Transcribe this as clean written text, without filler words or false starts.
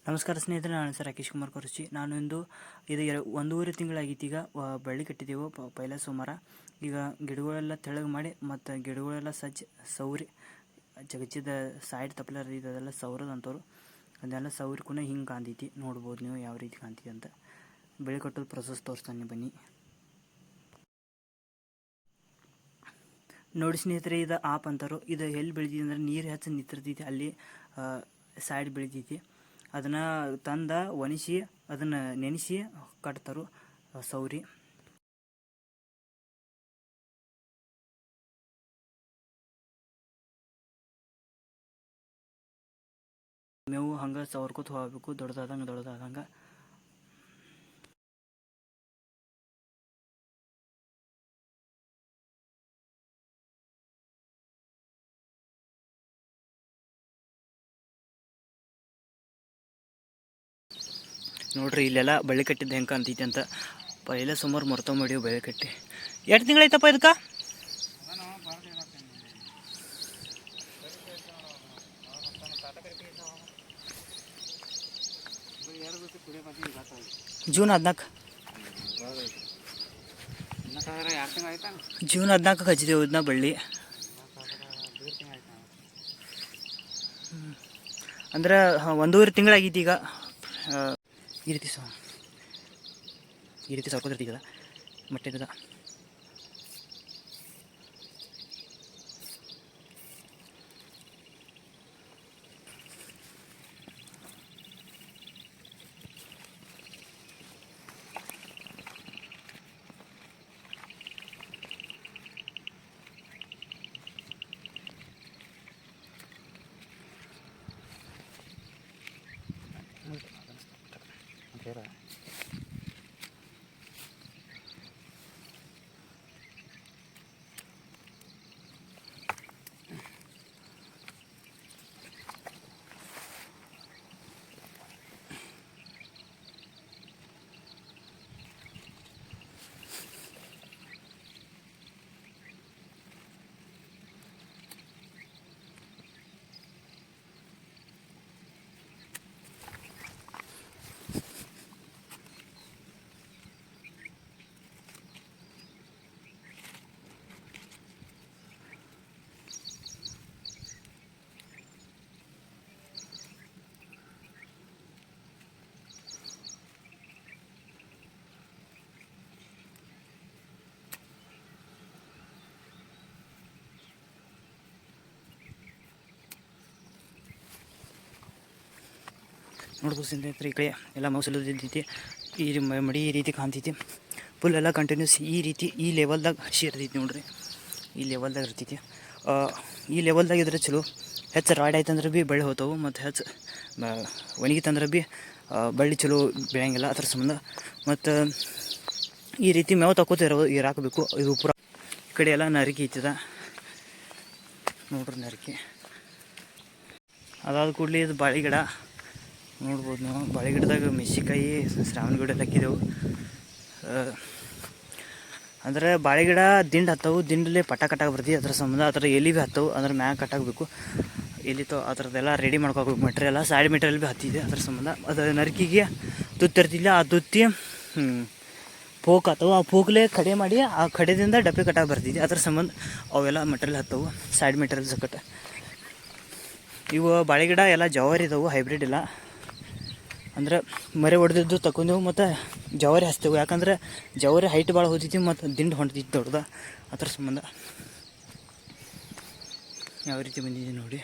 ನಮಸ್ಕಾರ ಸ್ನೇಹಿತರೆ, ನಾನು ಸರ್ ರಾಕೇಶ್ ಕುಮಾರ್ ಕೊರ್ಚಿ. ನಾನು ಇಂದು ಇದು 1.5 ತಿಂಗಳಾಗಿತ್ತು. ಈಗ ಬಳ್ಳಿ ಕಟ್ಟಿದ್ದೆವು ಪೈಲ ಸೋಮವಾರ. ಈಗ ಗಿಡಗಳೆಲ್ಲ ತೆಳಗೆ ಮಾಡಿ ಮತ್ತು ಗಿಡಗಳೆಲ್ಲ ಸೌರಿ ಜಗಚ್ಚಿದ ಸೈಡ್ ತಪ್ಪಲ ಇದೆಲ್ಲ ಸೌರದಂಥವ್ರು ಅದೆಲ್ಲ ಸೌರಿಕೂ ಹಿಂಗೆ ಕಾಣ್ತೈತಿ. ನೋಡ್ಬೋದು ನೀವು ಯಾವ ರೀತಿ ಕಾಣ್ತೈತಿ ಅಂತ. ಬೆಳೆ ಕಟ್ಟೋದು ಪ್ರೊಸೆಸ್ ತೋರಿಸ್ತಾನೆ ಬನ್ನಿ. ನೋಡಿ ಸ್ನೇಹಿತರೆ, ಇದು ಆಪ್ ಅಂತಾರೋ. ಇದು ಎಲ್ಲಿ ಬೆಳಿತೈತಿ ಅಂದ್ರೆ ನೀರು ಹೆಚ್ಚು ನಿಂತಿರ್ತೈತಿ ಅಲ್ಲಿ ಸೈಡ್ ಬೆಳಿತೈತಿ. ಅದನ್ನು ತಂದ ಒಣಸಿ ಅದನ್ನು ನೆನೆಸಿ ಕಟ್ತಾರೋ ಸೌರಿ. ಮೇವು ಹಂಗೆ ಸವರ್ಕೋತ ಹೋಗಬೇಕು, ದೊಡ್ಡದಾದಂಗೆ. ನೋಡ್ರಿ ಇಲ್ಲೆಲ್ಲ ಬಳ್ಳಿ ಕಟ್ಟಿದ್ದು ಹೆಂಗೆ ಕಾಣ್ತೈತಿ ಅಂತ. ಪೈಲೆ ಸುಮಾರು ಮಡಿಯೋ ಬೆಳೆ ಕಟ್ಟಿ 2 ತಿಂಗಳಾಯ್ತಪ್ಪ ಇದಕ್ಕೆ. ಜೂನ್ 14 ಹಚ್ಚಿದೆವು ಇದನ್ನ ಬಳ್ಳಿ. ಅಂದ್ರೆ 1.5 ತಿಂಗಳಾಗಿತ್ತು. ಈಗ ಈ ರೀತಿ ಸರ್ಕೋತಿರ್ತೀಗದ ಮಟ್ಟೆದ. ನೋಡ್ಬೋದು ಸ್ನೇಹಿತರೆ, ಈ ಕಡೆ ಎಲ್ಲ ಮೌಸಲದೈತಿ. ಈ ಮಡಿ ಈ ರೀತಿ ಕಾಣ್ತೈತಿ. ಫುಲ್ ಎಲ್ಲ ಕಂಟಿನ್ಯೂಸ್ ಈ ರೀತಿ ಈ ಲೆವೆಲ್ದಾಗ ಹಸಿ ಇರ್ತೈತಿ. ನೋಡ್ರಿ ಈ ಲೆವೆಲ್ದಾಗ ಇರ್ತೈತಿ. ಈ ಲೆವೆಲ್ದಾಗ ಇದ್ರೆ ಚಲೋ. ಹೆಚ್ಚು ರಾಡ್ ಆಯ್ತಂದ್ರೆ ಭೀ ಬಳ್ಳಿ ಹೋಗ್ತಾವೆ, ಮತ್ತು ಹೆಚ್ಚು ಒಣಗಿತಂದ್ರೆ ಭೀ ಬಳ್ಳಿ ಚಲೋ ಬೆಳೆಯಂಗಿಲ್ಲ. ಅದ್ರ ಸಂಬಂಧ ಮತ್ತು ಈ ರೀತಿ ಮೇವು ಇರಾಕಬೇಕು. ಇದು ಪೂರ ಈ ಕಡೆ ಎಲ್ಲ ನರಿಕೆ ಐತದ. ನೋಡ್ರಿ ನರಿಕೆ ಅದಾದ ಕೂಡಲೇ ಇದು ಬಾಳೆ ಗಿಡ ನೋಡ್ಬೋದು ನಾವು. ಬಾಳೆ ಗಿಡದಾಗ ಮೆಣಸಿನ್ಕಾಯಿ, ಶ್ರಾವಣ ಗಿಡ ಹಾಕಿದೆವು. ಅಂದ್ರೆ ಬಾಳೆ ಗಿಡ ದಿಂಡು ಹತ್ತವು, ದಿಂಡಲ್ಲಿ ಪಟ ಕಟ್ಟಾಗಿ ಬರ್ತೀವಿ. ಅದ್ರ ಸಂಬಂಧ ಅದ್ರ ಎಲೆ ಭೀ ಹತ್ತವು. ಅದ್ರ ಮ್ಯಾಗ ಕಟ್ಟಾಗಬೇಕು. ಎಲಿತೋ ಆ ಥರದ್ದೆಲ್ಲ ರೆಡಿ ಮಾಡ್ಕೋಬೇಕು. ಮೆಟೀರಿಯಲ್ ಸೈಡ್ ಮೆಟೀರಿಯಲ್ ಭೀ ಹತ್ತಿದೆ. ಅದ್ರ ಸಂಬಂಧ ಅದು ನರಿಕಿಗೆ ತುತ್ತಿರ್ತಿಲ್ಲ. ಆ ತುತ್ತಿ ಪೋಕ್ ಆತವು. ಆ ಪೋಕ್ಲೆ ಕಡೆ ಮಾಡಿ ಆ ಕಡೆದಿಂದ ಡಬ್ಬೆ ಕಟ್ಟಾಗಿ ಬರ್ತಿದ್ದೆ. ಅದ್ರ ಸಂಬಂಧ ಅವೆಲ್ಲ ಮೆಟೀರಿಯಲ್ ಹತ್ತವು, ಸೈಡ್ ಮೆಟೀರಿಯಲ್ ಸಕಟ್. ಇವು ಬಾಳೆ ಗಿಡ ಎಲ್ಲ ಜವಾರಿ ಇದಾವೆ, ಹೈಬ್ರಿಡ್ ಇಲ್ಲ. ಅಂದ್ರೆ ಮರೆ ಹೊಡೆದಿದ್ದು ತಗೊಂಡೆವು ಮತ್ತು ಜವಾರಿ ಹಚ್ತೇವೆ. ಯಾಕಂದ್ರೆ ಜವಾರಿ ಹೈಟ್ ಭಾಳ ಹೋಗ್ತೈತಿ ಮತ್ತು ದಿಂಡು ಹೊಂಟಿತ್ತು ದೊಡ್ಡದ. ಅದ್ರ ಸಂಬಂಧ ಯಾವ ರೀತಿ ಬಂದಿದೆ ನೋಡಿ.